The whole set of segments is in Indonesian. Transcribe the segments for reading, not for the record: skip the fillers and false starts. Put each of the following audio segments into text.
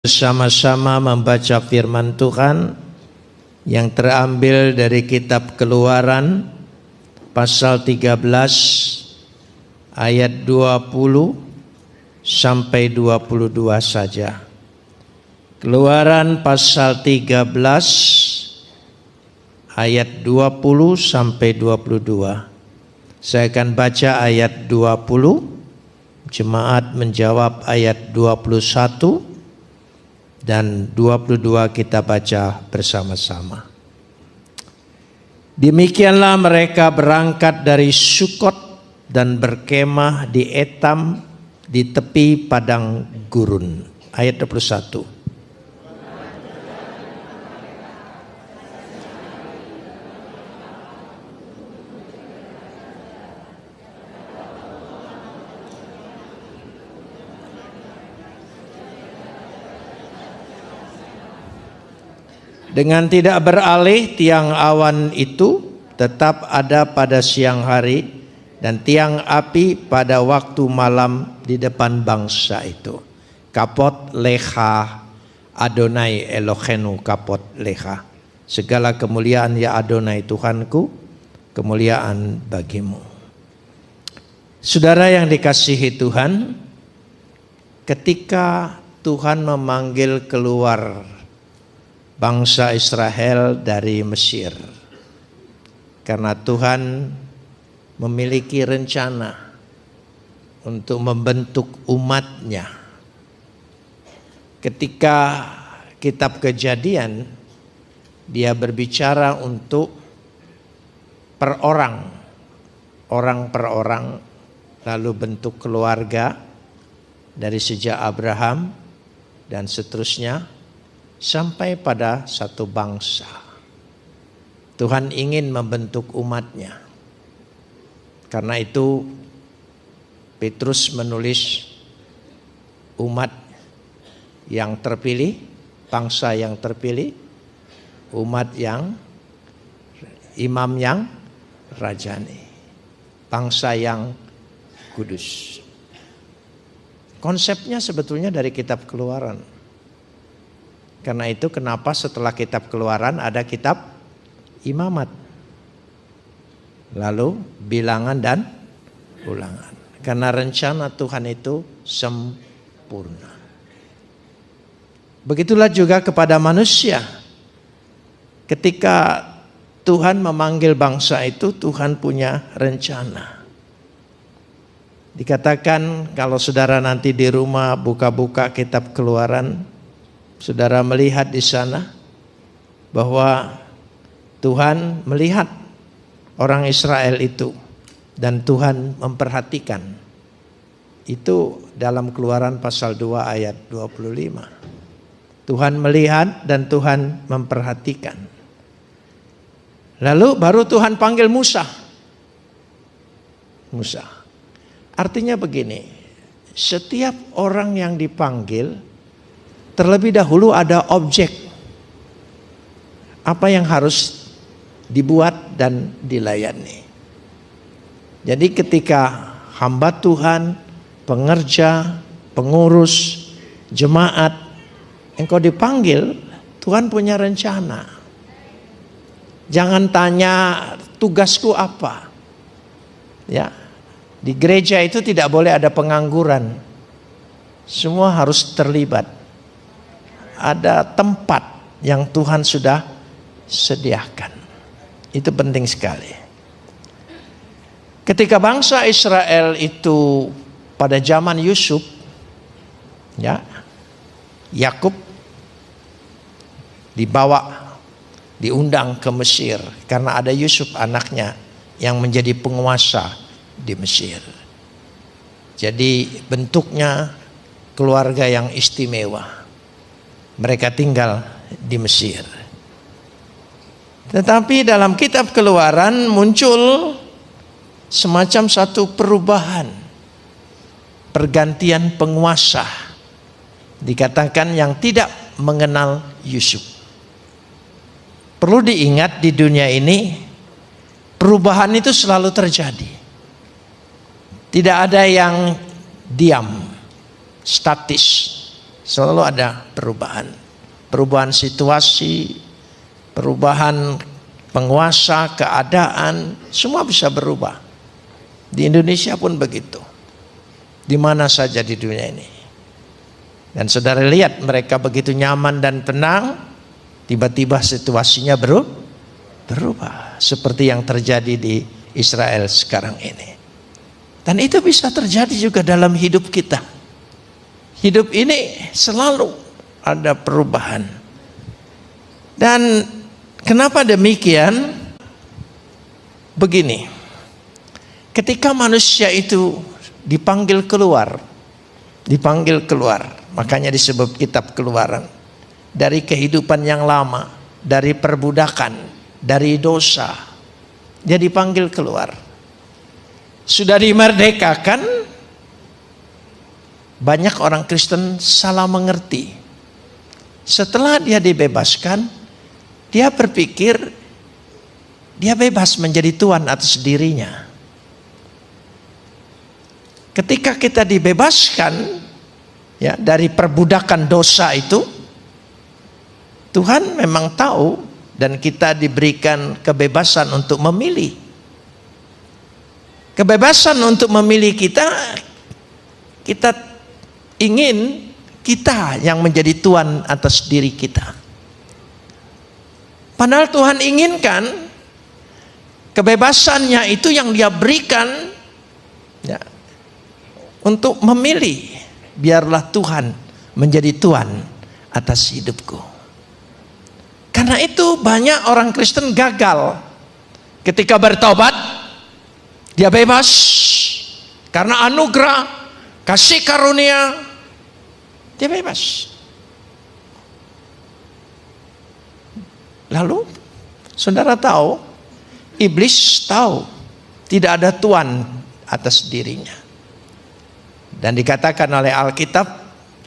Bersama-sama membaca firman Tuhan yang terambil dari kitab Keluaran pasal 13 ayat 20 sampai 22 saja. Keluaran pasal 13 ayat 20 sampai 22. Saya akan baca ayat 20, jemaat menjawab ayat 21 dan 22 kita baca bersama-sama. Demikianlah mereka berangkat dari Sukot dan berkemah di Etam di tepi padang gurun. Ayat 21. Dengan tidak beralih tiang awan itu tetap ada pada siang hari dan tiang api pada waktu malam di depan bangsa itu. Kapot leha Adonai Elohenu kapot leha. Segala kemuliaan ya Adonai Tuhanku, kemuliaan bagimu. Saudara yang dikasihi Tuhan, ketika Tuhan memanggil keluar bangsa Israel dari Mesir, karena Tuhan memiliki rencana untuk membentuk umatnya. Ketika kitab Kejadian, dia berbicara untuk per orang per orang, lalu bentuk keluarga dari sejak Abraham dan seterusnya sampai pada satu bangsa. Tuhan ingin membentuk umatnya. Karena itu Petrus menulis umat yang terpilih, bangsa yang terpilih, umat yang imam yang rajani, bangsa yang kudus. Konsepnya sebetulnya dari kitab Keluaran. Karena itu kenapa setelah kitab Keluaran ada kitab Imamat, lalu Bilangan dan Ulangan. Karena rencana Tuhan itu sempurna. Begitulah juga kepada manusia. Ketika Tuhan memanggil bangsa itu, Tuhan punya rencana. Dikatakan kalau saudara nanti di rumah buka-buka kitab Keluaran, saudara melihat di sana bahwa Tuhan melihat orang Israel itu dan Tuhan memperhatikan. Itu dalam Keluaran pasal 2 ayat 25. Tuhan melihat dan Tuhan memperhatikan. Lalu baru Tuhan panggil Musa. Artinya begini, setiap orang yang dipanggil terlebih dahulu ada objek apa yang harus dibuat dan dilayani. Jadi ketika hamba Tuhan, pengerja, pengurus, jemaat, engkau dipanggil, Tuhan punya rencana. Jangan tanya tugasku apa. Ya, di gereja itu tidak boleh ada pengangguran. Semua harus terlibat. Ada tempat yang Tuhan sudah sediakan. Itu penting sekali. Ketika bangsa Israel itu pada zaman Yusuf, ya, Yakub diundang ke Mesir karena ada Yusuf anaknya yang menjadi penguasa di Mesir. Jadi bentuknya keluarga yang istimewa. Mereka tinggal di Mesir. Tetapi dalam kitab Keluaran muncul semacam satu perubahan. Pergantian penguasa. Dikatakan yang tidak mengenal Yusuf. Perlu diingat di dunia ini, perubahan itu selalu terjadi. Tidak ada yang diam, statis. Selalu ada perubahan. Perubahan situasi, perubahan penguasa, keadaan, semua bisa berubah. Di Indonesia pun begitu. Di mana saja di dunia ini. Dan saudara lihat mereka begitu nyaman dan tenang, tiba-tiba situasinya berubah. Seperti yang terjadi di Israel sekarang ini. Dan itu bisa terjadi juga dalam hidup kita. Hidup ini selalu ada perubahan. Dan kenapa demikian? Begini, ketika manusia itu dipanggil keluar, makanya disebut kitab Keluaran, dari kehidupan yang lama, dari perbudakan, dari dosa, dia dipanggil keluar. Sudah dimerdekakan, banyak orang Kristen salah mengerti. Setelah dia dibebaskan, dia berpikir dia bebas menjadi tuan atas dirinya. Ketika kita dibebaskan ya dari perbudakan dosa itu, Tuhan memang tahu dan kita diberikan kebebasan untuk memilih. Kebebasan untuk memilih kita ingin kita yang menjadi tuan atas diri kita. Padahal Tuhan inginkan kebebasannya itu yang dia berikan ya, untuk memilih. Biarlah Tuhan menjadi tuan atas hidupku. Karena itu banyak orang Kristen gagal. Ketika bertobat, dia bebas karena anugerah, kasih karunia. Dia bebas. Lalu saudara tahu, iblis tahu tidak ada tuan atas dirinya. Dan dikatakan oleh Alkitab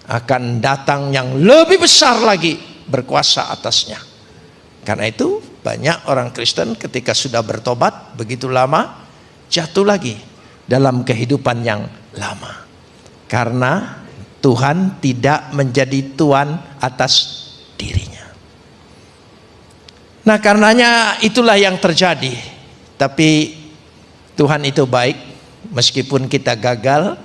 akan datang yang lebih besar lagi berkuasa atasnya. Karena itu banyak orang Kristen ketika sudah bertobat begitu lama jatuh lagi dalam kehidupan yang lama. Karena Tuhan tidak menjadi tuan atas dirinya. Nah, karenanya itulah yang terjadi. Tapi Tuhan itu baik, meskipun kita gagal,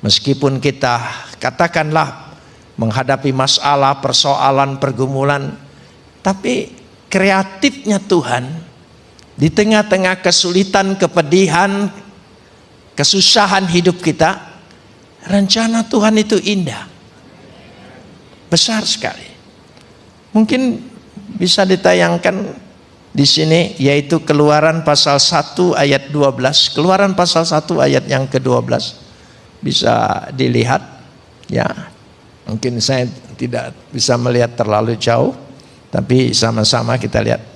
meskipun kita katakanlah menghadapi masalah, persoalan, pergumulan, tapi kreatifnya Tuhan di tengah-tengah kesulitan, kepedihan, kesusahan hidup kita, rencana Tuhan itu indah, besar sekali. Mungkin bisa ditayangkan di sini, yaitu Keluaran pasal 1 ayat 12. Keluaran pasal 1 ayat yang ke-12 bisa dilihat ya. Mungkin saya tidak bisa melihat terlalu jauh, tapi sama-sama kita lihat.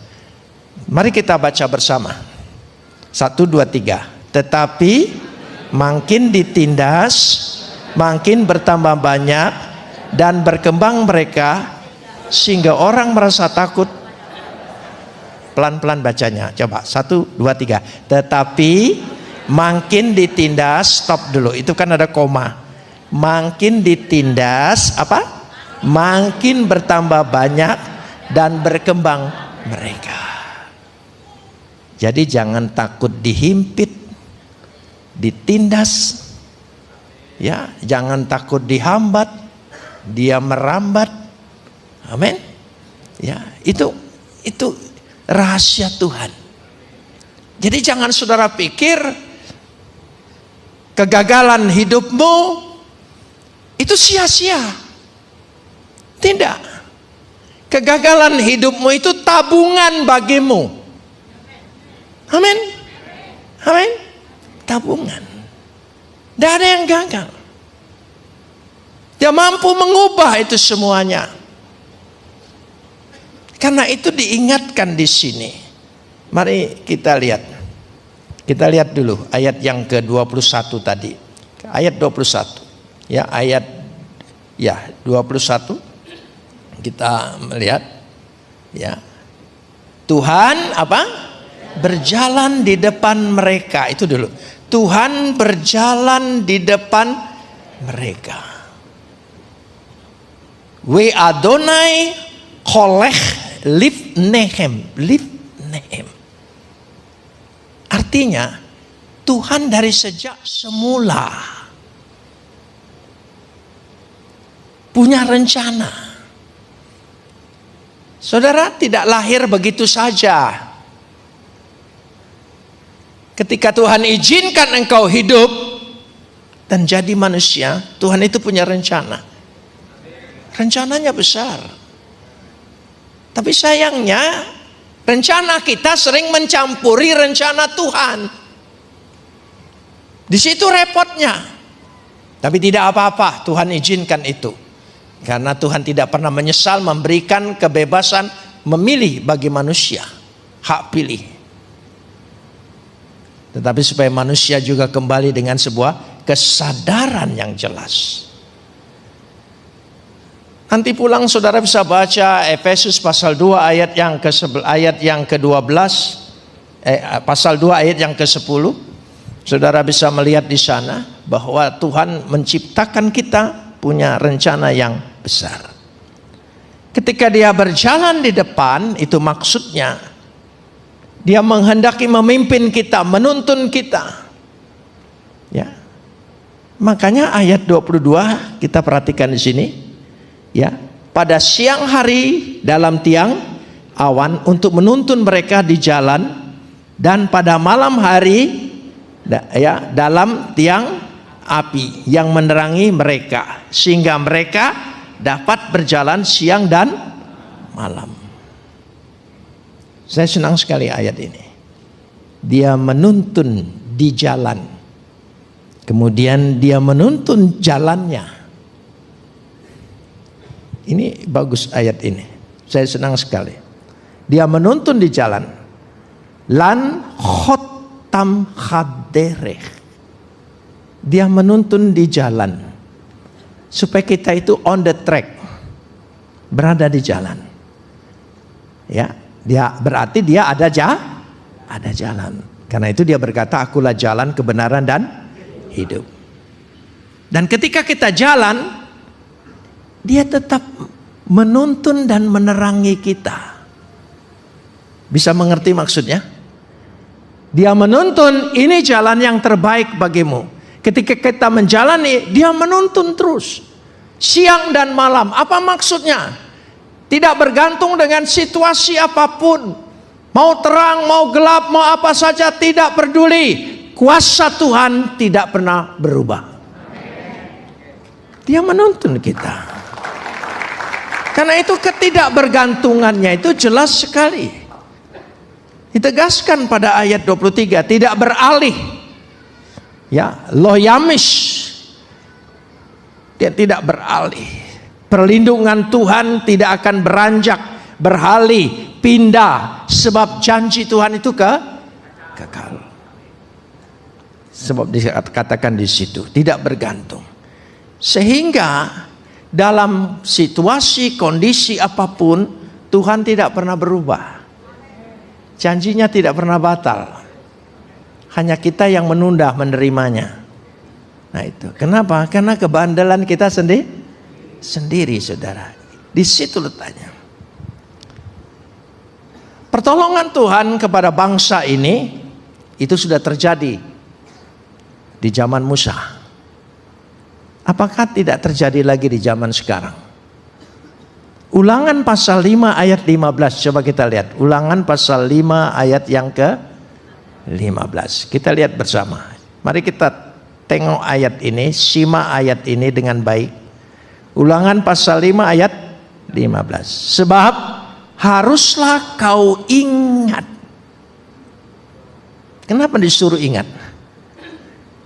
Mari kita baca bersama. 1, 2, 3. Tetapi makin ditindas, makin bertambah banyak dan berkembang mereka, sehingga orang merasa takut. Pelan-pelan bacanya. Coba 1, 2, 3. Tetapi makin ditindas, stop dulu. Itu kan ada koma. Makin ditindas, apa? Makin bertambah banyak dan berkembang mereka. Jadi jangan takut dihimpit, ditindas. Ya, jangan takut dihambat, dia merambat. Amin. Ya, itu rahasia Tuhan. Jadi jangan saudara pikir kegagalan hidupmu itu sia-sia. Tidak. Kegagalan hidupmu itu tabungan bagimu. Amin. Amin. Tabungan. Tidak ada yang gagal. Dia mampu mengubah itu semuanya. Karena itu diingatkan di sini. Mari kita lihat. Kita lihat dulu ayat yang ke-21 tadi. Ayat 21. Ya, ayat 21. Kita melihat ya. Tuhan apa? Berjalan di depan mereka. Itu dulu. Tuhan berjalan di depan mereka. We Adonai kolech livnehem. Livnehem. Artinya Tuhan dari sejak semula punya rencana. Saudara tidak lahir begitu saja. Ketika Tuhan izinkan engkau hidup dan jadi manusia, Tuhan itu punya rencana. Rencananya besar. Tapi sayangnya, rencana kita sering mencampuri rencana Tuhan. Di situ repotnya. Tapi tidak apa-apa, Tuhan izinkan itu. Karena Tuhan tidak pernah menyesal memberikan kebebasan memilih bagi manusia. Hak pilih. Tetapi supaya manusia juga kembali dengan sebuah kesadaran yang jelas. Nanti pulang saudara bisa baca Efesus pasal 2 ayat yang ke-12, pasal 2 ayat yang ke-10. Saudara bisa melihat di sana bahwa Tuhan menciptakan kita punya rencana yang besar. Ketika Dia berjalan di depan, itu maksudnya Dia menghendaki memimpin kita, menuntun kita. Ya. Makanya ayat 22 kita perhatikan di sini. Ya, pada siang hari dalam tiang awan untuk menuntun mereka di jalan, dan pada malam hari ya dalam tiang api yang menerangi mereka, sehingga mereka dapat berjalan siang dan malam. Saya senang sekali ayat ini. Dia menuntun di jalan. Kemudian Dia menuntun jalannya. Ini bagus ayat ini. Saya senang sekali. Dia menuntun di jalan. Lan khotam hadereh. Dia menuntun di jalan. Supaya kita itu on the track. Berada di jalan. Ya. Dia berarti dia ada jalan. Karena itu Dia berkata, akulah jalan, kebenaran dan hidup. Dan ketika kita jalan, Dia tetap menuntun dan menerangi kita. Bisa mengerti maksudnya? Dia menuntun, ini jalan yang terbaik bagimu. Ketika kita menjalani, Dia menuntun terus. Siang dan malam. Apa maksudnya? Tidak bergantung dengan situasi apapun. Mau terang, mau gelap, mau apa saja, tidak peduli. Kuasa Tuhan tidak pernah berubah. Dia menuntun kita. Karena itu ketidakbergantungannya itu jelas sekali. Ditegaskan pada ayat 23, tidak beralih. Ya, lo yamish. Dia tidak beralih. Perlindungan Tuhan tidak akan beranjak, beralih, pindah. Sebab janji Tuhan itu kekal. Sebab dikatakan di situ, tidak bergantung. Sehingga dalam situasi, kondisi apapun, Tuhan tidak pernah berubah. Janjinya tidak pernah batal. Hanya kita yang menunda menerimanya. Nah itu, kenapa? Karena kebandelan kita sendiri saudara. Di situ letaknya. Pertolongan Tuhan kepada bangsa ini itu sudah terjadi di zaman Musa. Apakah tidak terjadi lagi di zaman sekarang? Ulangan pasal 5 ayat 15. Coba kita lihat. Ulangan pasal 5 ayat yang ke-15. Kita lihat bersama. Mari kita tengok ayat ini, simak ayat ini dengan baik. Ulangan pasal 5 ayat 15. Sebab haruslah kau ingat. Kenapa disuruh ingat?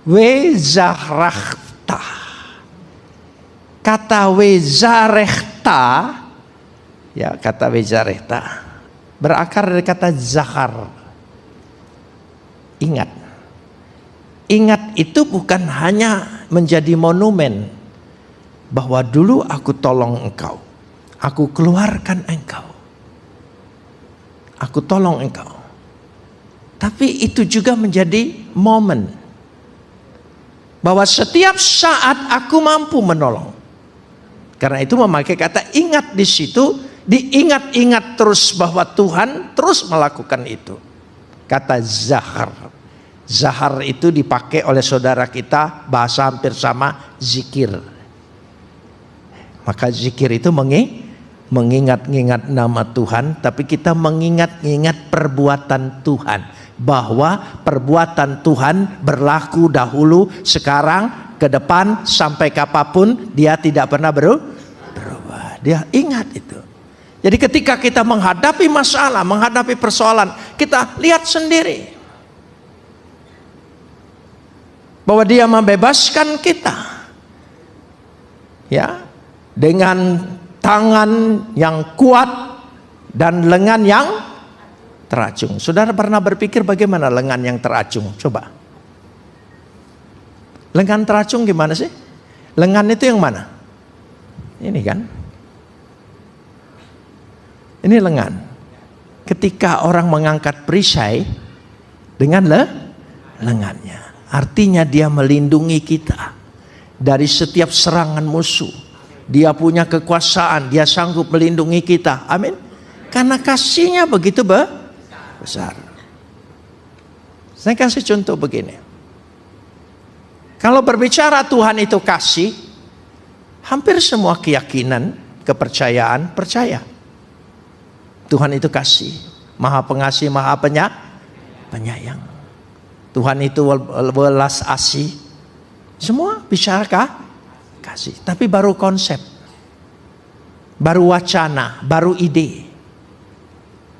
Wezarechta. Kata wezarechta, ya kata wezarechta berakar dari kata zahar. Ingat. Ingat itu bukan hanya menjadi monumen. Bahwa dulu aku tolong engkau. Aku keluarkan engkau. Aku tolong engkau. Tapi itu juga menjadi momen. Bahwa setiap saat aku mampu menolong. Karena itu memakai kata ingat di situ, diingat-ingat terus bahwa Tuhan terus melakukan itu. Kata zahar. Zahar itu dipakai oleh saudara kita, bahasa hampir sama, zikir. Maka zikir itu mengingat-ingat nama Tuhan, tapi kita mengingat-ingat perbuatan Tuhan. Bahwa perbuatan Tuhan berlaku dahulu, sekarang, ke depan, sampai kapanpun dia tidak pernah berubah. Dia ingat itu. Jadi ketika kita menghadapi masalah, menghadapi persoalan, kita lihat sendiri bahwa dia membebaskan kita, ya, dengan tangan yang kuat dan lengan yang teracung. Saudara pernah berpikir bagaimana lengan yang teracung? Coba. Lengan teracung gimana sih? Lengan itu yang mana? Ini kan? Ini lengan. Ketika orang mengangkat perisai dengan lengannya, artinya dia melindungi kita dari setiap serangan musuh. Dia punya kekuasaan, dia sanggup melindungi kita. Amin. Karena kasihnya begitu besar. Saya kasih contoh begini. Kalau berbicara Tuhan itu kasih, hampir semua keyakinan, kepercayaan, percaya. Tuhan itu kasih, maha pengasih, maha penyayang. Tuhan itu welas asih. Semua bicara kasih. Tapi baru konsep, baru wacana, baru ide.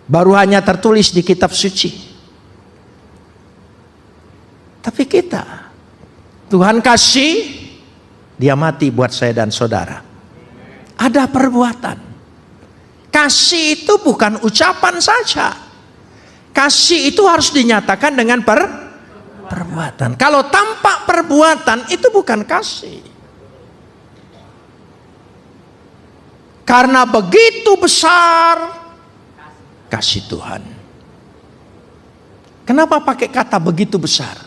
Baru hanya tertulis di kitab suci. Tapi kita, Tuhan kasih, dia mati buat saya dan saudara. Ada perbuatan. Kasih itu bukan ucapan saja. Kasih itu harus dinyatakan dengan perbuatan. Kalau tanpa perbuatan itu bukan kasih. Karena begitu besar kasih Tuhan. Kenapa pakai kata begitu besar?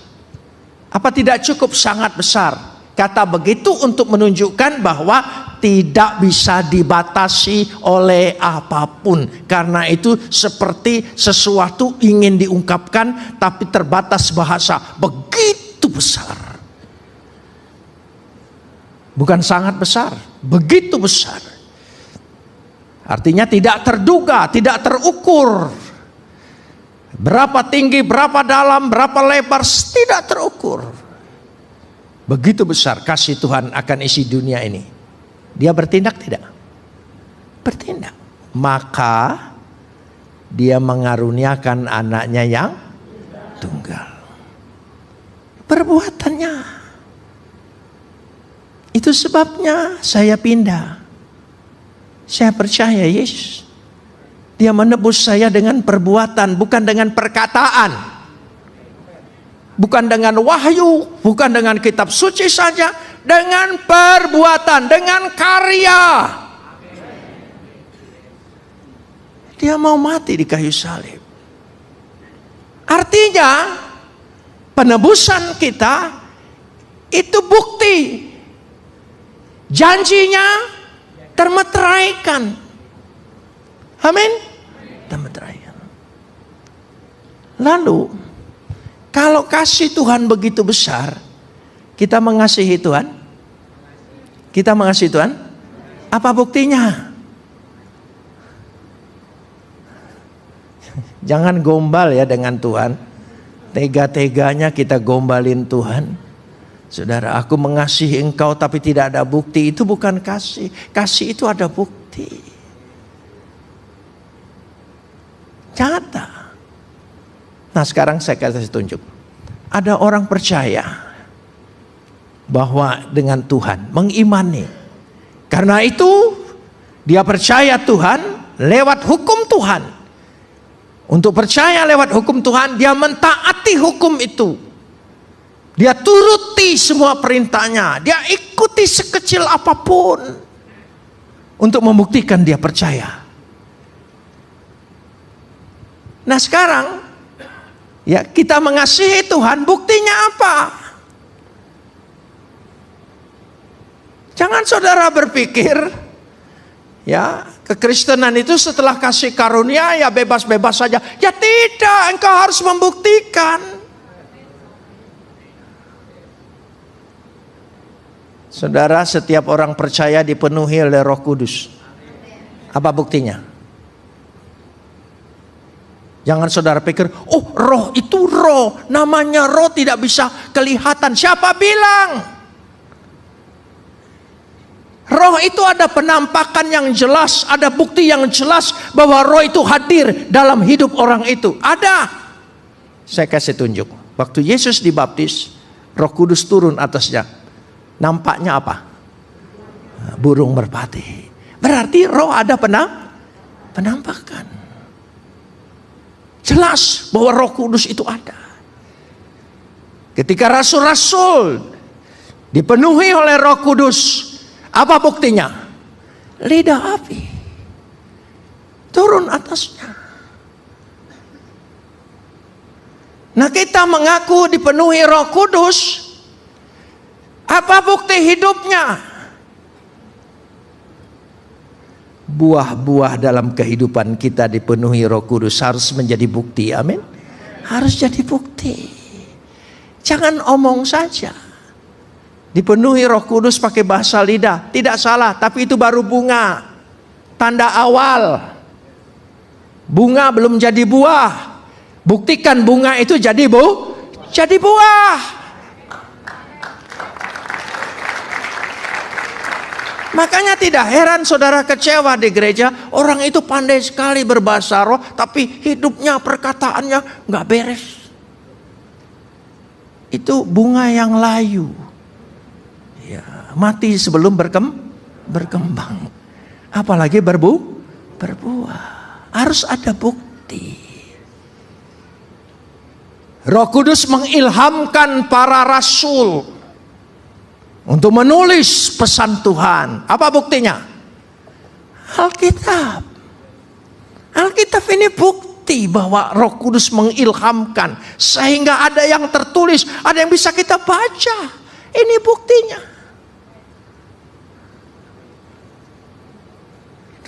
Apa tidak cukup sangat besar? Kata begitu untuk menunjukkan bahwa tidak bisa dibatasi oleh apapun. Karena itu seperti sesuatu ingin diungkapkan tapi terbatas bahasa. Begitu besar. Bukan sangat besar, begitu besar. Artinya tidak terduga, tidak terukur. Berapa tinggi, berapa dalam, berapa lebar, tidak terukur. Begitu besar kasih Tuhan akan isi dunia ini. Dia bertindak tidak? Bertindak. Maka dia mengaruniakan anaknya yang tunggal. Perbuatannya. Itu sebabnya saya pindah. Saya percaya Yesus. Dia menebus saya dengan perbuatan, bukan dengan perkataan. Bukan dengan wahyu, bukan dengan kitab suci saja, dengan perbuatan, dengan karya. Dia mau mati di kayu salib. Artinya, penebusan kita itu bukti. Janjinya termeteraikan. Amin. Termeteraikan. Lalu, kalau kasih Tuhan begitu besar, kita mengasihi Tuhan? Kita mengasihi Tuhan? Apa buktinya? Jangan gombal ya dengan Tuhan. Tega-teganya kita gombalin Tuhan. Saudara, aku mengasihi engkau tapi tidak ada bukti. Itu bukan kasih. Kasih itu ada bukti. Nyata. Nah sekarang saya kasih tunjuk. Ada orang percaya bahwa dengan Tuhan, mengimani. Karena itu dia percaya Tuhan lewat hukum Tuhan. Untuk percaya lewat hukum Tuhan, dia mentaati hukum itu. Dia turuti semua perintahnya. Dia ikuti sekecil apapun untuk membuktikan dia percaya. Nah sekarang ya kita mengasihi Tuhan, buktinya apa? Jangan saudara berpikir Ya, kekristenan itu setelah kasih karunia ya bebas-bebas saja. Ya tidak, engkau harus membuktikan. Saudara, setiap orang percaya dipenuhi oleh Roh Kudus. Apa buktinya? Jangan saudara pikir, oh roh itu roh, namanya roh tidak bisa kelihatan. Siapa bilang? Roh itu ada penampakan yang jelas, ada bukti yang jelas bahwa roh itu hadir dalam hidup orang itu. Ada. Saya kasih tunjuk. Waktu Yesus dibaptis, Roh Kudus turun atasnya. Nampaknya apa? Burung merpati. Berarti roh ada penampakan. Jelas bahwa Roh Kudus itu ada. Ketika rasul-rasul dipenuhi oleh Roh Kudus, apa buktinya? Lidah api turun atasnya. Nah, kita mengaku dipenuhi Roh Kudus. Apa bukti hidupnya? Buah-buah dalam kehidupan kita dipenuhi Roh Kudus harus menjadi bukti. Amin. Harus jadi bukti. Jangan omong saja. Dipenuhi Roh Kudus pakai bahasa lidah, tidak salah, tapi itu baru bunga. Tanda awal. Bunga belum jadi buah. Buktikan bunga itu jadi buah. Makanya tidak heran saudara kecewa di gereja. Orang itu pandai sekali berbahasa roh, tapi hidupnya, perkataannya nggak beres. Itu bunga yang layu. Ya, mati sebelum berkembang. Apalagi berbuah. Harus ada bukti. Roh Kudus mengilhamkan para rasul untuk menulis pesan Tuhan. Apa buktinya? Alkitab. Alkitab ini bukti bahwa Roh Kudus mengilhamkan. Sehingga ada yang tertulis, ada yang bisa kita baca. Ini buktinya.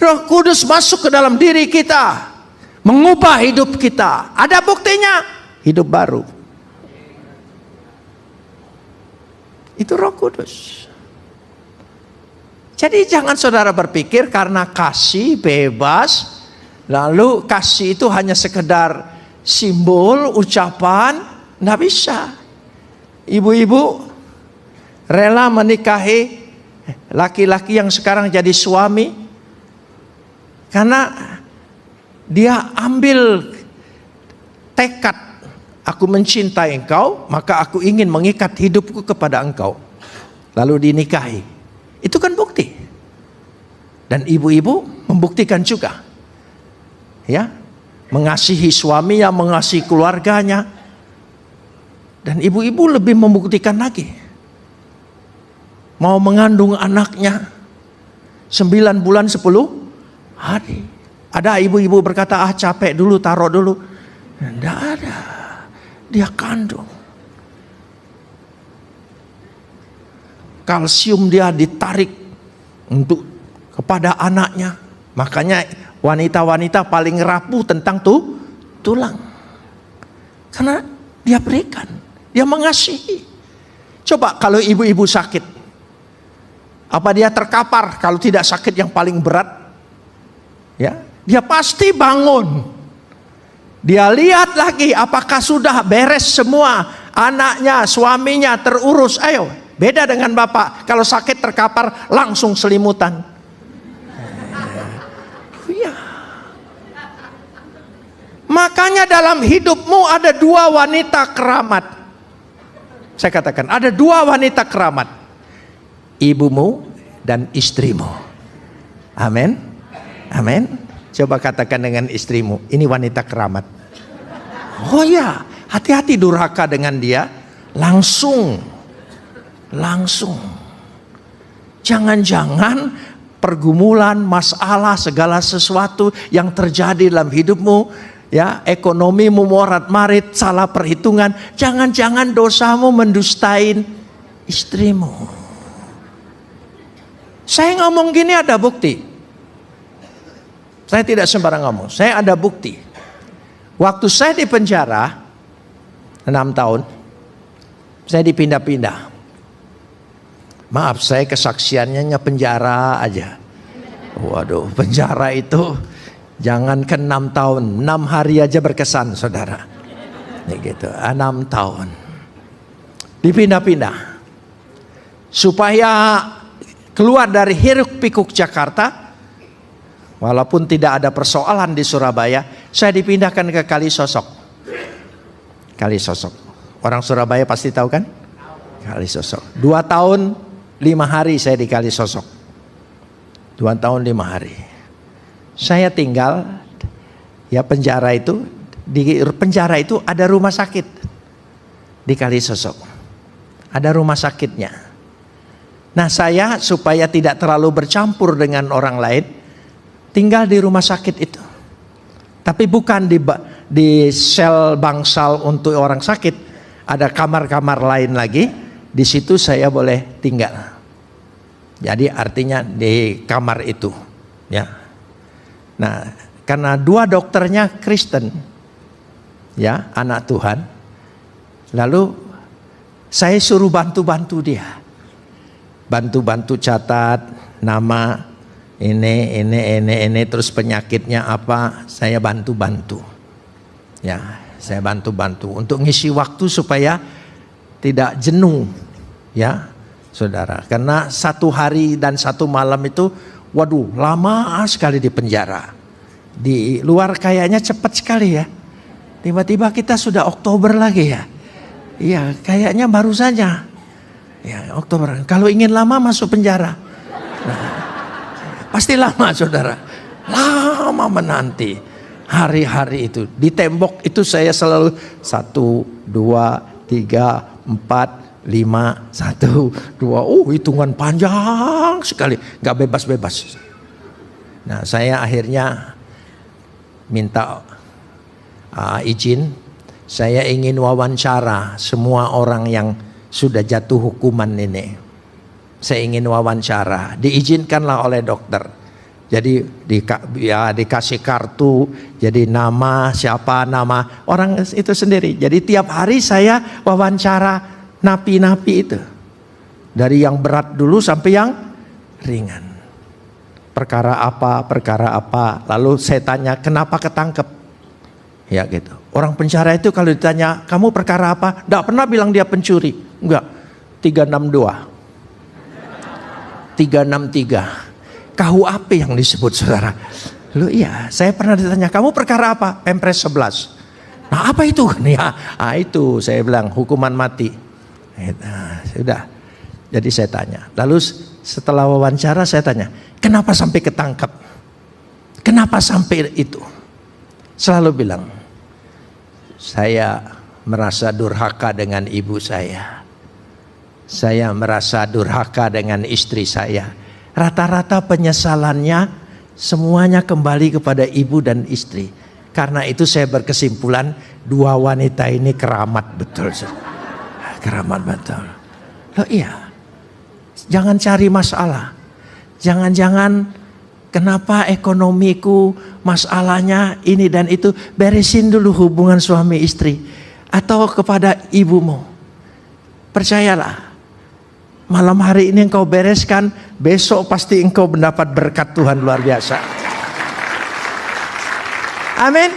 Roh Kudus masuk ke dalam diri kita, mengubah hidup kita. Ada buktinya, hidup baru. Itu Roh Kudus. Jadi jangan saudara berpikir karena kasih bebas, lalu kasih itu hanya sekedar simbol, ucapan. Nggak bisa. Ibu-ibu rela menikahi laki-laki yang sekarang jadi suami karena dia ambil tekad, aku mencintai engkau, maka aku ingin mengikat hidupku kepada engkau, lalu dinikahi. Itu kan bukti. Dan ibu-ibu membuktikan juga, ya, mengasihi suaminya, mengasihi keluarganya. Dan ibu-ibu lebih membuktikan lagi, mau mengandung anaknya 9 bulan 10 hari. Ada ibu-ibu berkata, capek dulu, taruh dulu. Tidak ada. Dia kandung. Kalsium dia ditarik untuk kepada anaknya. Makanya wanita-wanita paling rapuh tentang tulang. Karena dia berikan. Dia mengasihi. Coba kalau ibu-ibu sakit. Apa dia terkapar kalau tidak sakit yang paling berat? Ya, dia pasti bangun. Dia lihat lagi apakah sudah beres semua, anaknya, suaminya terurus. Ayo, beda dengan bapak. Kalau sakit terkapar langsung selimutan. Ya. Makanya dalam hidupmu ada 2 wanita keramat. Saya katakan ada 2 wanita keramat. Ibumu dan istrimu. Amin. Amin. Coba katakan dengan istrimu, ini wanita keramat. Oh ya, hati-hati durhaka dengan dia. Langsung. Jangan-jangan pergumulan, masalah, segala sesuatu yang terjadi dalam hidupmu, ya, ekonomimu morat-marit, salah perhitungan, jangan-jangan dosamu mendustain istrimu. Saya ngomong gini ada bukti. Saya tidak sembarang ngomong. Saya ada bukti. Waktu saya di penjara 6 tahun, saya dipindah-pindah. Maaf, saya kesaksiannya penjara aja. Waduh, penjara itu jangan ke 6 tahun, 6 hari aja berkesan, saudara. Ini gitu, 6 tahun. Dipindah-pindah. Supaya keluar dari hiruk pikuk Jakarta, walaupun tidak ada persoalan di Surabaya, saya dipindahkan ke Kalisosok. Kalisosok. Orang Surabaya pasti tahu kan? Kalisosok. 2 tahun 5 hari saya di Kalisosok. 2 tahun 5 hari. Saya tinggal, ya penjara itu, di penjara itu ada rumah sakit. Di Kalisosok. Ada rumah sakitnya. Nah, saya supaya tidak terlalu bercampur dengan orang lain, tinggal di rumah sakit itu. Tapi bukan di sel bangsal untuk orang sakit. Ada kamar-kamar lain lagi. Di situ saya boleh tinggal. Jadi artinya di kamar itu. Ya. Nah, karena 2 dokternya Kristen, ya, anak Tuhan. Lalu saya suruh bantu-bantu dia. Bantu-bantu catat nama ini terus penyakitnya apa, saya bantu-bantu. Ya, saya bantu-bantu untuk ngisi waktu supaya tidak jenuh, ya, saudara. Karena 1 hari dan 1 malam itu, waduh, lama sekali di penjara. Di luar kayaknya cepat sekali ya. Tiba-tiba kita sudah Oktober lagi ya. Iya, kayaknya baru saja. Ya, Oktober. Kalau ingin lama masuk penjara. Nah, pasti lama, saudara. Lama menanti hari-hari itu. Di tembok itu saya selalu 1, 2, 3, 4, 5, 1, 2. Hitungan panjang sekali. Gak bebas-bebas. Nah, saya akhirnya minta izin. Saya ingin wawancara semua orang yang sudah jatuh hukuman ini. Saya ingin wawancara. Diizinkanlah oleh dokter. Jadi dikasih kartu. Jadi nama, siapa nama orang itu sendiri. Jadi tiap hari saya wawancara napi-napi itu. Dari yang berat dulu sampai yang ringan. Perkara apa. Lalu saya tanya, kenapa ketangkep? Ya gitu. Orang penjara itu kalau ditanya, kamu perkara apa? Tidak pernah bilang dia pencuri. Enggak, 362, 363, KUHP yang disebut, saudara. Lu iya, saya pernah ditanya, kamu perkara apa? Pempres 11. Nah, apa itu? Ya, itu saya bilang hukuman mati. Nah, sudah. Jadi saya tanya. Lalu setelah wawancara saya tanya, kenapa sampai ketangkap? Kenapa sampai itu? Selalu bilang, saya merasa durhaka dengan ibu saya. Saya merasa durhaka dengan istri saya. Rata-rata penyesalannya semuanya kembali kepada ibu dan istri. Karena itu saya berkesimpulan 2 wanita ini keramat betul. Keramat betul. Loh iya. Jangan cari masalah. Jangan-jangan kenapa ekonomiku, masalahnya ini dan itu. Beresin dulu hubungan suami istri. Atau kepada ibumu. Percayalah. Malam hari ini engkau bereskan, besok pasti engkau mendapat berkat Tuhan luar biasa. Amin.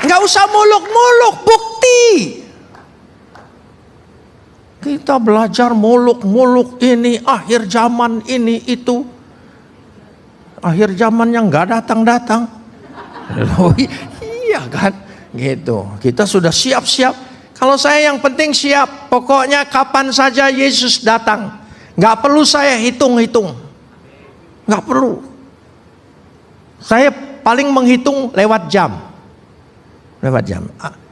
Enggak usah muluk-muluk, bukti. Kita belajar muluk-muluk ini, akhir zaman ini itu. Akhir zaman yang enggak datang-datang. Loh, iya kan? Gitu. Kita sudah siap-siap. Kalau saya yang penting siap. Pokoknya kapan saja Yesus datang. Gak perlu saya hitung-hitung. Gak perlu. Saya paling menghitung lewat jam. Lewat jam.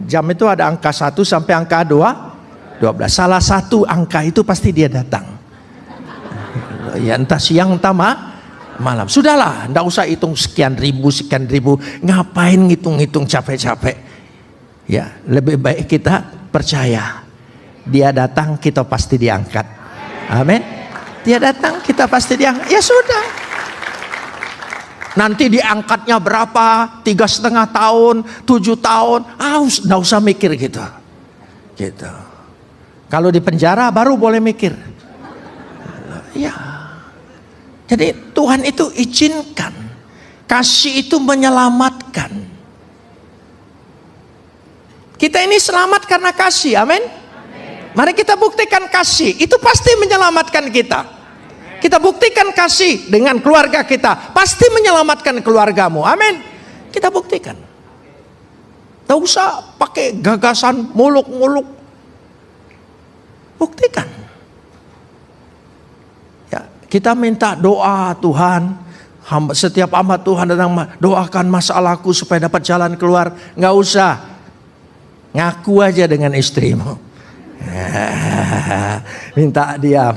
Jam itu ada angka 1 sampai angka 12. Salah satu angka itu pasti dia datang. Ya entah siang entah malam. Sudahlah, enggak usah hitung sekian ribu. Ngapain ngitung-ngitung capek-capek. Ya, lebih baik kita percaya. Dia datang, kita pasti diangkat. Amin. Dia datang, kita pasti diangkat. Ya sudah. Nanti diangkatnya berapa? 3,5 tahun, 7 tahun. Nggak usah mikir gitu. Gitu. Kalau di penjara baru boleh mikir. Ya. Jadi Tuhan itu izinkan. Kasih itu menyelamatkan. Kita ini selamat karena kasih, amin. Mari kita buktikan kasih, itu pasti menyelamatkan kita. Kita buktikan kasih dengan keluarga kita, pasti menyelamatkan keluargamu, amin. Kita buktikan. Tidak usah pakai gagasan muluk-muluk. Buktikan. Ya, kita minta doa Tuhan. Setiap hamba Tuhan datang, doakan masalahku supaya dapat jalan keluar. Nggak usah. Ngaku aja dengan istrimu. Minta dia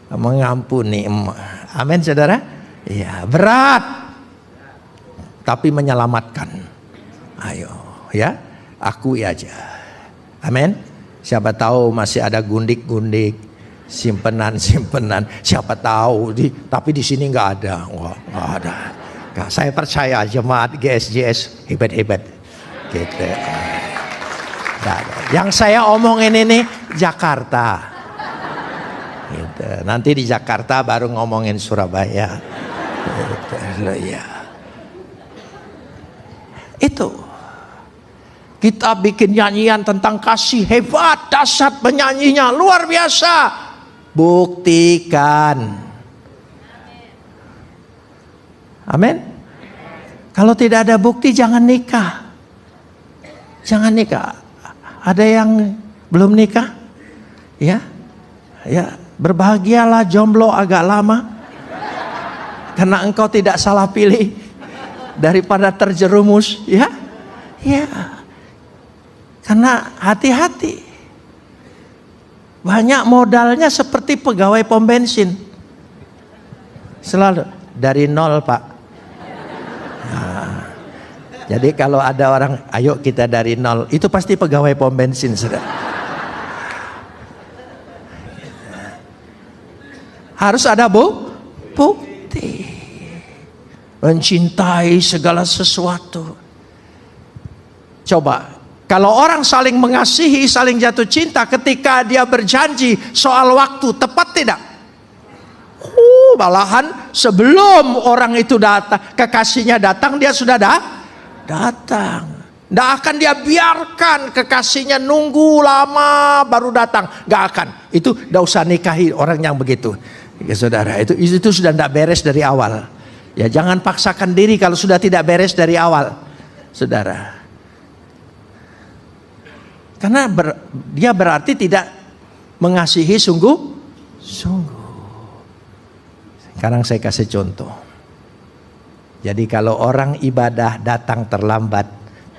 mengampuni. Amin saudara. Ya, berat tapi menyelamatkan. Ayo ya, akui aja. Amin. Siapa tahu masih ada gundik-gundik, simpenan. Siapa tahu tapi di sini nggak ada. Nggak ada. Nah, saya percaya jemaat GSJS hebat-hebat. Gitu. Yang saya omongin ini Jakarta. Gitu. Nanti di Jakarta baru ngomongin Surabaya. Gitu. Ya. Itu. Kita bikin nyanyian tentang kasih, hebat, dahsyat penyanyinya, luar biasa. Buktikan. Amin. Kalau tidak ada bukti jangan nikah. Jangan nikah. Ada yang belum nikah? Ya. Ya. Berbahagialah jomblo agak lama, karena engkau tidak salah pilih daripada terjerumus, ya, ya. Karena hati-hati, banyak modalnya seperti pegawai pom bensin, selalu dari nol pak. Nah, jadi kalau ada orang, ayo kita dari nol, itu pasti pegawai pom bensin, saudara. Harus ada bukti. Mencintai segala sesuatu. Coba, kalau orang saling mengasihi, saling jatuh cinta, ketika dia berjanji soal waktu, tepat tidak? Malahan sebelum orang itu datang, kekasihnya datang, dia sudah datang. Tidak akan dia biarkan kekasihnya nunggu lama baru datang. Gak akan. Itu tidak usah nikahi orang yang begitu. Ya saudara, itu sudah tidak beres dari awal. Ya jangan paksakan diri kalau sudah tidak beres dari awal, saudara. Karena dia berarti tidak mengasihi sungguh-sungguh. Sekarang saya kasih contoh. Jadi kalau orang ibadah datang terlambat,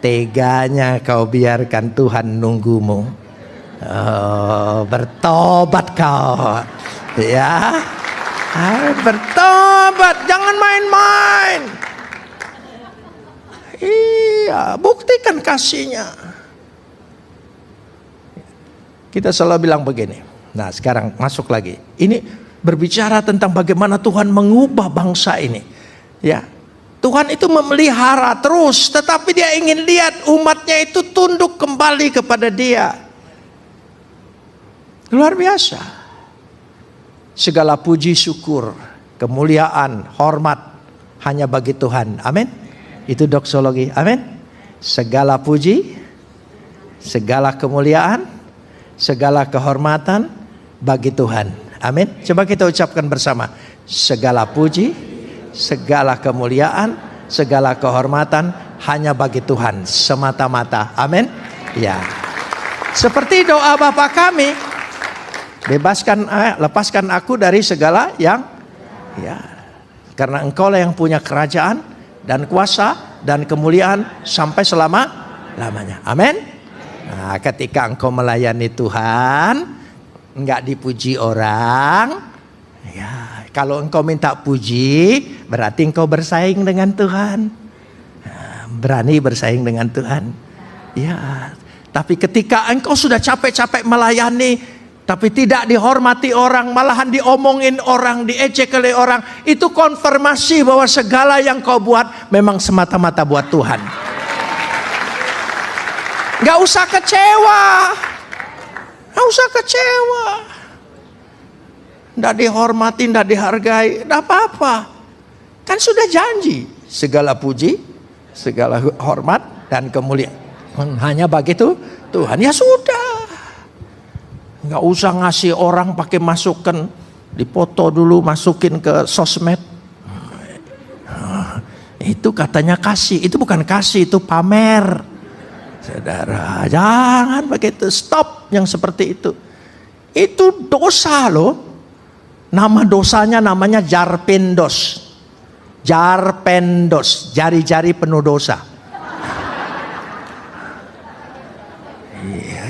teganya kau biarkan Tuhan nunggumu. Oh, bertobat kau. Ya, bertobat, jangan main-main. Iya, buktikan kasihnya. Kita selalu bilang begini. Nah, sekarang masuk lagi. Ini berbicara tentang bagaimana Tuhan mengubah bangsa ini. Ya, Tuhan itu memelihara terus, tetapi Dia ingin lihat umatnya itu tunduk kembali kepada Dia. Luar biasa. Segala puji syukur, kemuliaan, hormat hanya bagi Tuhan. Amin. Itu doksologi. Amin. Segala puji, segala kemuliaan, segala kehormatan bagi Tuhan. Amin. Coba kita ucapkan bersama. Segala puji, segala kemuliaan, segala kehormatan hanya bagi Tuhan semata-mata. Amin. Ya. Seperti doa Bapa kami, lepaskan aku dari segala yang, ya, karena Engkaulah yang punya kerajaan dan kuasa dan kemuliaan sampai selama-lamanya. Amin. Nah, ketika engkau melayani Tuhan, enggak dipuji orang, ya, kalau engkau minta puji, berarti engkau bersaing dengan Tuhan. Nah, berani bersaing dengan Tuhan. Ya, tapi ketika engkau sudah capek-capek melayani, tapi tidak dihormati orang, malahan diomongin orang, diejek oleh orang, itu konfirmasi bahwa segala yang kau buat memang semata-mata buat Tuhan. Gak usah kecewa. Gak usah kecewa. Gak dihormati, gak dihargai, gak apa-apa. Kan sudah janji, segala puji, segala hormat dan kemuliaan hanya bagi Tuhan. Ya sudah. Nggak usah ngasih orang pakai masukkan, dipoto dulu masukin ke sosmed. Itu katanya kasih, itu bukan kasih, itu pamer. Saudara, jangan begitu, stop yang seperti itu. Itu dosa loh. Nama dosanya namanya jarpendos. Jarpendos, jari-jari penuh dosa.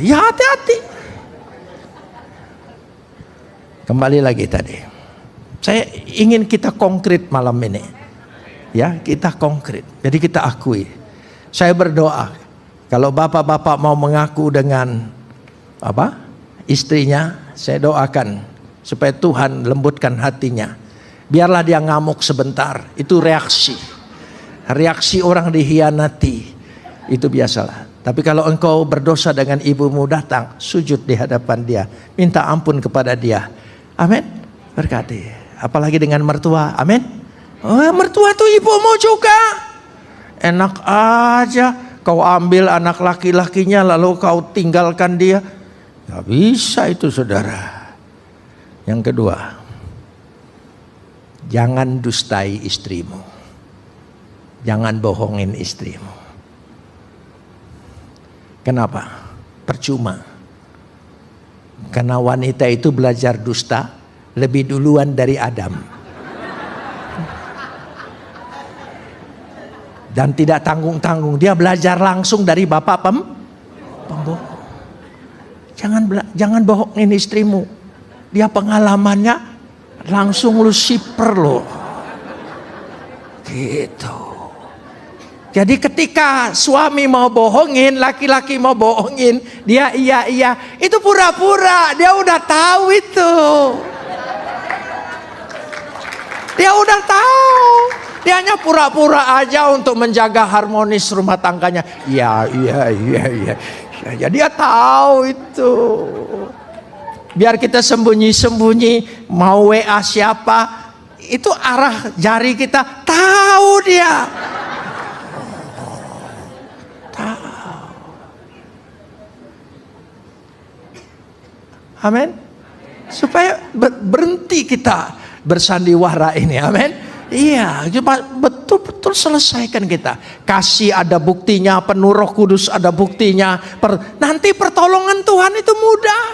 Ya hati-hati. Kembali lagi tadi. Saya ingin kita konkret malam ini. Ya, kita konkret. Jadi kita akui. Saya berdoa kalau bapak-bapak mau mengaku dengan istrinya, saya doakan supaya Tuhan lembutkan hatinya. Biarlah dia ngamuk sebentar. Itu reaksi. Reaksi orang dihianati. Itu biasalah. Tapi kalau engkau berdosa dengan ibumu, datang sujud di hadapan dia, minta ampun kepada dia. Amin. Berkati. Apalagi dengan mertua. Amin. Oh, mertua tuh ibumu juga. Enak aja kau ambil anak laki-lakinya lalu kau tinggalkan dia. Gak bisa itu, saudara. Yang kedua, jangan dustai istrimu. Jangan bohongin istrimu. Kenapa? Percuma. Karena wanita itu belajar dusta lebih duluan dari Adam. Dan tidak tanggung-tanggung. Dia belajar langsung dari bapak pembohong. Jangan bohongin istrimu. Dia pengalamannya langsung Lucifer loh. Gitu. Jadi ketika suami mau bohongin, laki-laki mau bohongin, dia iya, itu pura-pura, dia udah tahu itu. Dia udah tahu. Dia hanya pura-pura aja untuk menjaga harmonis rumah tangganya. Iya. Ya, dia tahu itu. Biar kita sembunyi-sembunyi, mau WA siapa, itu arah jari kita, tahu dia. Amin. Supaya berhenti kita bersandiwara ini. Amin. Iya, betul-betul selesaikan kita. Kasih ada buktinya, penuh Roh Kudus ada buktinya. Nanti pertolongan Tuhan itu mudah.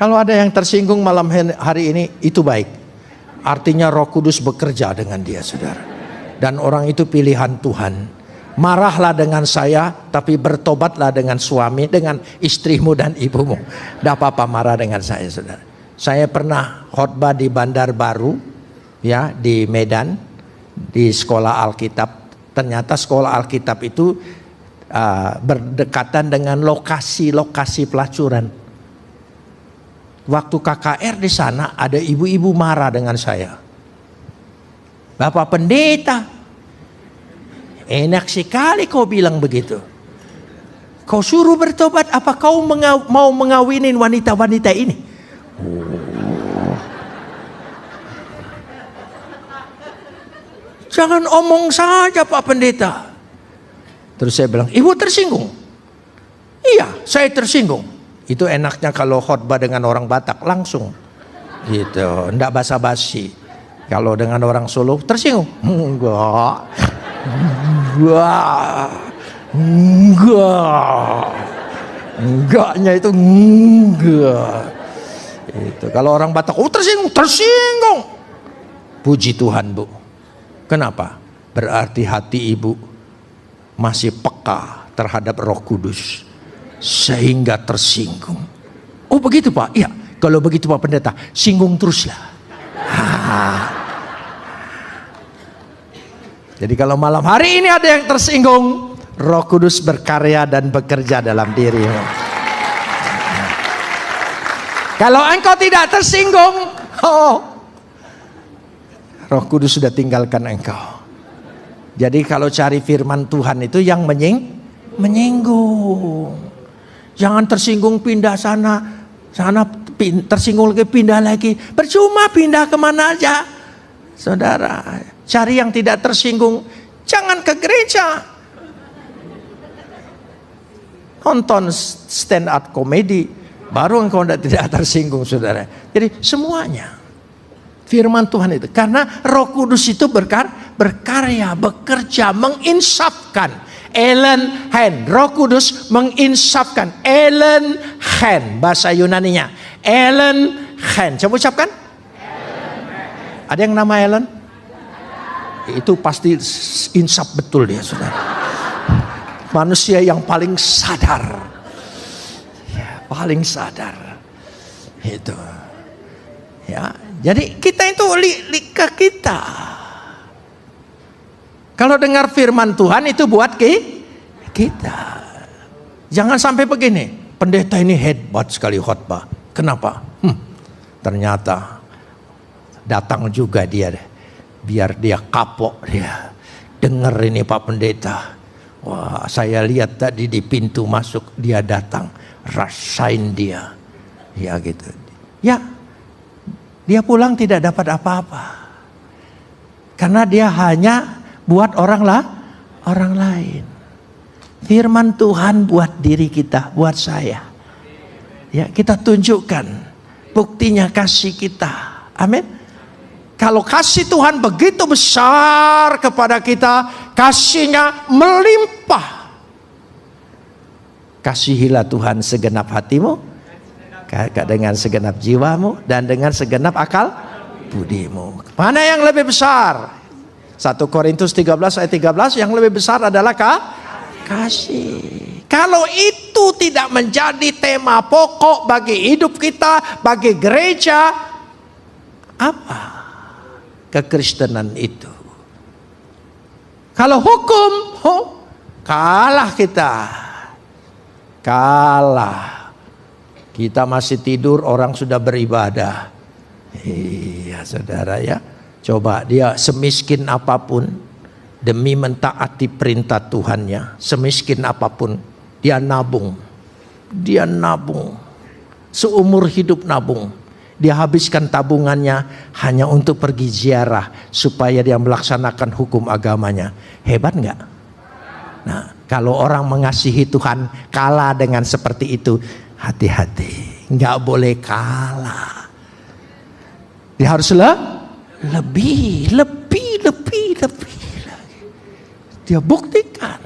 Kalau ada yang tersinggung malam hari ini, itu baik. Artinya Roh Kudus bekerja dengan dia, saudara. Dan orang itu pilihan Tuhan. Marahlah dengan saya, tapi bertobatlah dengan suami, dengan istrimu dan ibumu. Tidak apa-apa marah dengan saya, saudara. Saya pernah khotbah di Bandar Baru, ya, di Medan, di sekolah Alkitab. Ternyata sekolah Alkitab itu berdekatan dengan lokasi-lokasi pelacuran. Waktu KKR di sana ada ibu-ibu marah dengan saya. Bapak pendeta, enak sekali kau bilang begitu. Kau suruh bertobat, apa kau mau mengawinin wanita-wanita ini? Jangan omong saja Pak Pendeta. Terus saya bilang, ibu tersinggung? Iya, saya tersinggung. Itu enaknya kalau khotbah dengan orang Batak langsung. Gitu, enggak basa-basi. Kalau dengan orang Solo tersinggung? Enggak. Enggaknya itu enggak. Itu kalau orang Batak, oh tersinggung. Puji Tuhan, Bu. Kenapa? Berarti hati ibu masih peka terhadap Roh Kudus sehingga tersinggung. Oh begitu Pak? Iya. Kalau begitu Pak Pendeta, singgung teruslah. Jadi kalau malam hari ini ada yang tersinggung, Roh Kudus berkarya dan bekerja dalam dirimu. Kalau engkau tidak tersinggung, Roh Kudus sudah tinggalkan engkau. Jadi kalau cari firman Tuhan itu yang menyinggung. Jangan tersinggung pindah sana tersinggung lagi pindah lagi. Percuma pindah kemana aja. Saudara, cari yang tidak tersinggung. Jangan ke gereja. Nonton stand up komedi, baru engkau tidak tersinggung, saudara. Jadi semuanya firman Tuhan itu. Karena Roh Kudus itu berkarya, bekerja, menginsafkan. Elen hen, Roh Kudus menginsafkan. Elen hen, bahasa Yunaninya. Elen hen, coba ucapkan. Ada yang nama Ellen? Itu pasti insaf betul dia, saudara. Manusia yang paling sadar, ya, paling sadar itu. Ya, jadi kita itu ke kita. Kalau dengar firman Tuhan itu buat kita. Jangan sampai begini, pendeta ini hebat sekali khotbah. Kenapa? Ternyata datang juga dia, biar dia kapok dia. Dengar ini Pak Pendeta. Wah, saya lihat tadi di pintu masuk dia datang, rasain dia. Ya gitu. Ya, dia pulang tidak dapat apa-apa. Karena dia hanya buat orang lain. Firman Tuhan buat diri kita, buat saya. Ya, kita tunjukkan buktinya kasih kita. Amin. Kalau kasih Tuhan begitu besar kepada kita, kasihnya melimpah. Kasihilah Tuhan segenap hatimu, dengan segenap jiwamu, dan dengan segenap akal budimu. Mana yang lebih besar? 1 Korintus 13 ayat 13, yang lebih besar adalah kasih. Kalau itu tidak menjadi tema pokok bagi hidup kita, bagi gereja, apa kekristenan itu? Kalau hukum, kalah kita. Kalah. Kita masih tidur, orang sudah beribadah. Iya, saudara ya. Coba dia semiskin apapun demi mentaati perintah Tuhannya, semiskin apapun dia nabung. Dia nabung. Seumur hidup nabung. Dia habiskan tabungannya hanya untuk pergi ziarah supaya dia melaksanakan hukum agamanya. Hebat enggak? Nah, kalau orang mengasihi Tuhan kalah dengan seperti itu, hati-hati. Enggak boleh kalah. Dia harus lebih lagi. Dia buktikan.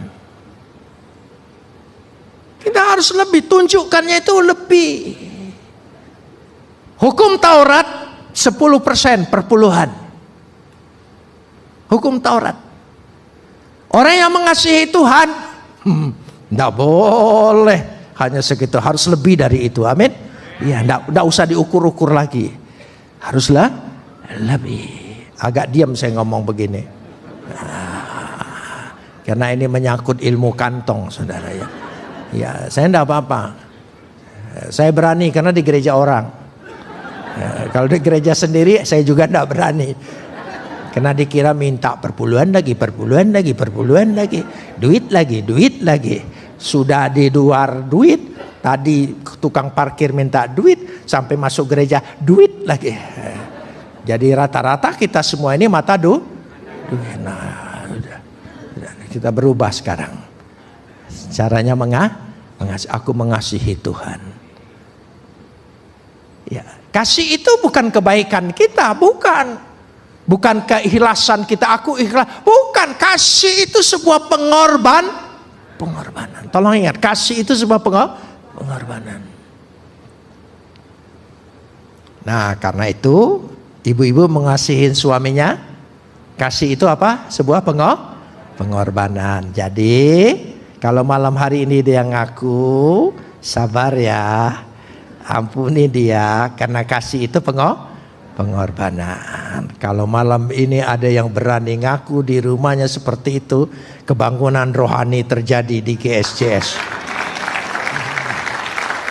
Kita harus lebih, tunjukkannya itu lebih. Hukum Taurat 10% perpuluhan. Hukum Taurat. Orang yang mengasihi Tuhan tidak boleh hanya segitu, harus lebih dari itu. Amin. Ya, tidak usah diukur-ukur lagi. Haruslah lebih. Agak diam saya ngomong begini. Karena ini menyangkut ilmu kantong, saudara ya. Ya, saya tidak apa-apa. Saya berani karena di gereja orang. Ya, kalau di gereja sendiri saya juga tidak berani. Karena dikira minta perpuluhan lagi. Duit lagi. Sudah di luar duit. Tadi tukang parkir minta duit. Sampai masuk gereja duit lagi. Jadi rata-rata kita semua ini mata duit. Nah, kita berubah sekarang. Caranya aku mengasihi Tuhan. Ya, kasih itu bukan kebaikan kita, bukan keikhlasan kita. Aku ikhlas, bukan. Kasih itu sebuah pengorbanan. Tolong ingat, kasih itu sebuah pengorbanan. Nah, karena itu ibu-ibu mengasihi suaminya. Kasih itu apa? Sebuah pengorbanan. Jadi kalau malam hari ini dia ngaku, sabar ya, ampuni dia, karena kasih itu pengorbanan. Kalau malam ini ada yang berani ngaku di rumahnya seperti itu, kebangunan rohani terjadi di GSJS.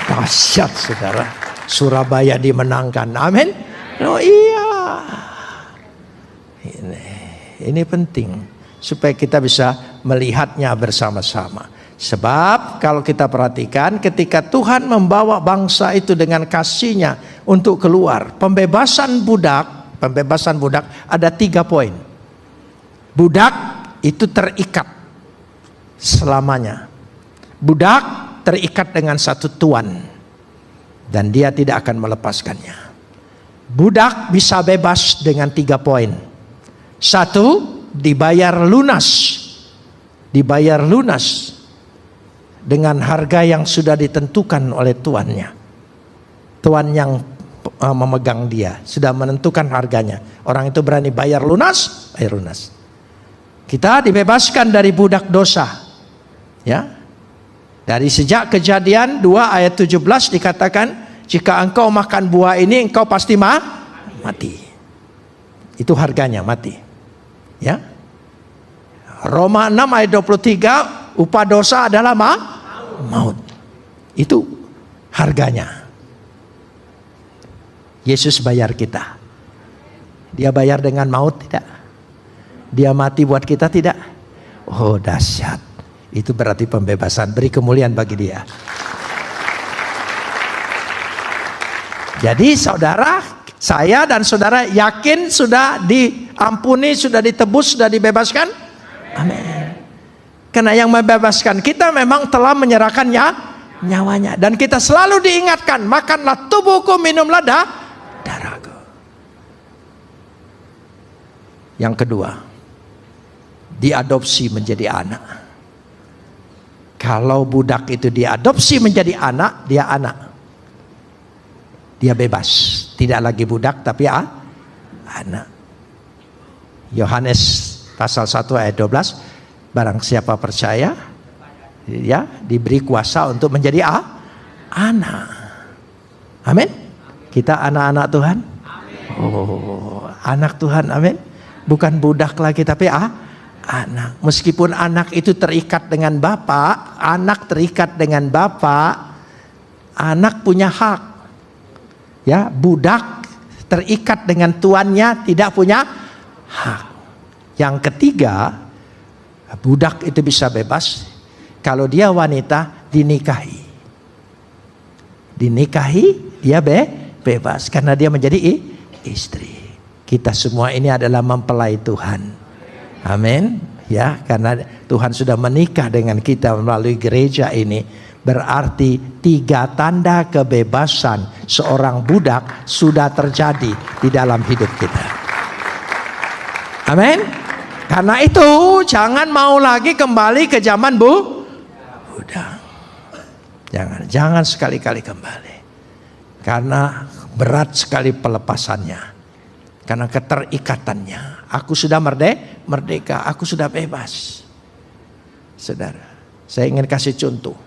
Dahsyat saudara. Surabaya dimenangkan. Amin. Oh iya. Ini penting supaya kita bisa melihatnya bersama-sama. Sebab kalau kita perhatikan, ketika Tuhan membawa bangsa itu dengan kasih-Nya untuk keluar, pembebasan budak ada 3 poin. Budak itu terikat selamanya. Budak terikat dengan satu tuan dan dia tidak akan melepaskannya. Budak bisa bebas dengan 3 poin. 1, dibayar lunas. Dibayar lunas dengan harga yang sudah ditentukan oleh tuannya. Tuan yang memegang dia sudah menentukan harganya. Orang itu berani bayar lunas, bayar lunas. Kita dibebaskan dari budak dosa. Ya. Dari sejak Kejadian 2 ayat 17 dikatakan, jika engkau makan buah ini engkau pasti mati. Itu harganya, mati. Ya. Roma 6 ayat 23, upah dosa adalah maut. Itu harganya. Yesus bayar kita. Dia bayar dengan maut tidak? Dia mati buat kita tidak? Oh dahsyat. Itu berarti pembebasan. Beri kemuliaan bagi dia. Jadi saudara, saya dan saudara yakin sudah diampuni, sudah ditebus, sudah dibebaskan? Amin. Karena yang membebaskan kita memang telah menyerahkannya nyawanya. Dan kita selalu diingatkan, makanlah tubuhku, minumlah darahku. Yang kedua, diadopsi menjadi anak. Kalau budak itu diadopsi menjadi anak, dia anak. Dia bebas, tidak lagi budak tapi anak. Yohanes pasal 1 ayat 12, barang siapa percaya, ya diberi kuasa untuk menjadi anak. Amin. Kita anak-anak Tuhan. Oh, anak Tuhan, amin. Bukan budak lagi tapi anak. Meskipun anak itu terikat dengan bapak, anak terikat dengan bapak, anak punya hak. Ya, budak terikat dengan tuannya tidak punya hak. Yang ketiga, budak itu bisa bebas kalau dia wanita dinikahi. Dinikahi dia bebas karena dia menjadi istri. Kita semua ini adalah mempelai Tuhan. Amin. Ya, karena Tuhan sudah menikah dengan kita melalui gereja ini. Berarti 3 tanda kebebasan seorang budak sudah terjadi di dalam hidup kita. Amin. Karena itu jangan mau lagi kembali ke zaman budak. Jangan sekali-kali kembali. Karena berat sekali pelepasannya. Karena keterikatannya. Aku sudah merdeka, aku sudah bebas. Saudara, saya ingin kasih contoh.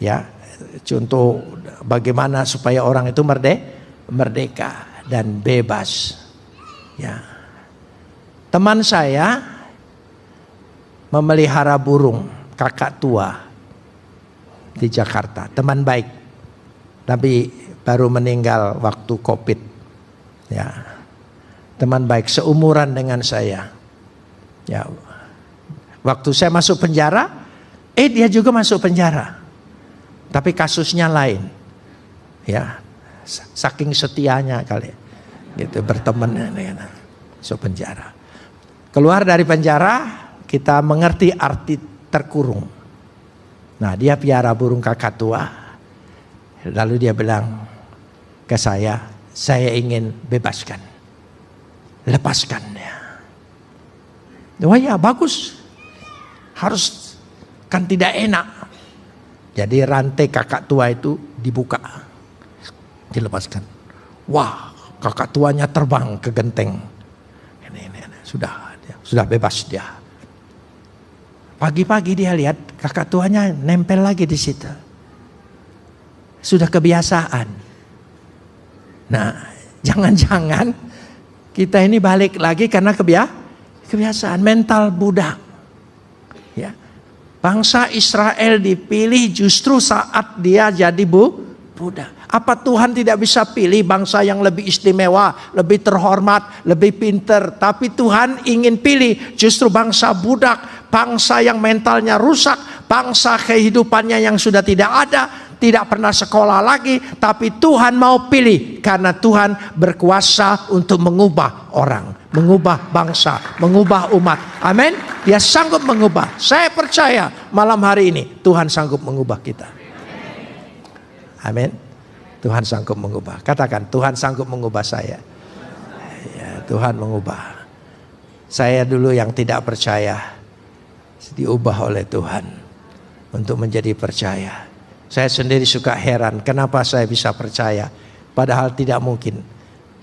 Ya, contoh bagaimana supaya orang itu merdeka dan bebas. Ya. Teman saya memelihara burung kakak tua di Jakarta, teman baik. Tapi baru meninggal waktu Covid. Ya. Teman baik seumuran dengan saya. Ya. Waktu saya masuk penjara, dia juga masuk penjara. Tapi kasusnya lain. Ya. Saking setianya kali. Gitu berteman dengan masuk penjara. Keluar dari penjara, kita mengerti arti terkurung. Nah, dia piara burung kakak tua. Lalu dia bilang ke saya ingin bebaskan. Lepaskan ya. Oh ya, bagus. Harus, kan tidak enak. Jadi rantai kakak tua itu dibuka. Dilepaskan. Wah, kakak tuanya terbang ke genteng. Ini. Sudah bebas dia. Pagi-pagi dia lihat kakak tuanya nempel lagi di situ. Sudah kebiasaan. Nah, jangan-jangan Kita ini balik lagi karena kebiasaan mental budak. Ya. Bangsa Israel dipilih justru saat dia jadi budak. Apa Tuhan tidak bisa pilih bangsa yang lebih istimewa, lebih terhormat, lebih pinter? Tapi Tuhan ingin pilih justru bangsa budak, bangsa yang mentalnya rusak, bangsa kehidupannya yang sudah tidak ada, tidak pernah sekolah lagi. Tapi Tuhan mau pilih karena Tuhan berkuasa untuk mengubah orang, mengubah bangsa, mengubah umat. Amin. Dia sanggup mengubah. Saya percaya malam hari ini Tuhan sanggup mengubah kita. Amin. Tuhan sanggup mengubah. Katakan, Tuhan sanggup mengubah saya. Ya, Tuhan mengubah. Saya dulu yang tidak percaya, diubah oleh Tuhan untuk menjadi percaya. Saya sendiri suka heran, kenapa saya bisa percaya, padahal tidak mungkin.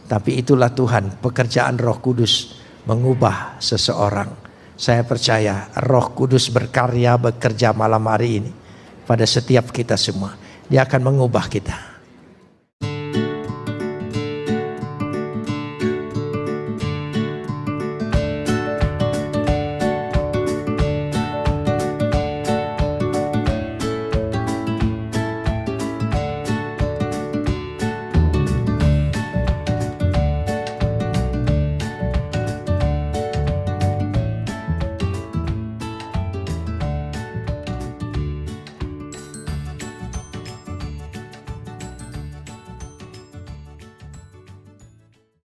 Tapi itulah Tuhan, pekerjaan Roh Kudus mengubah seseorang. Saya percaya Roh Kudus berkarya, bekerja malam hari ini pada setiap kita semua. Dia akan mengubah kita.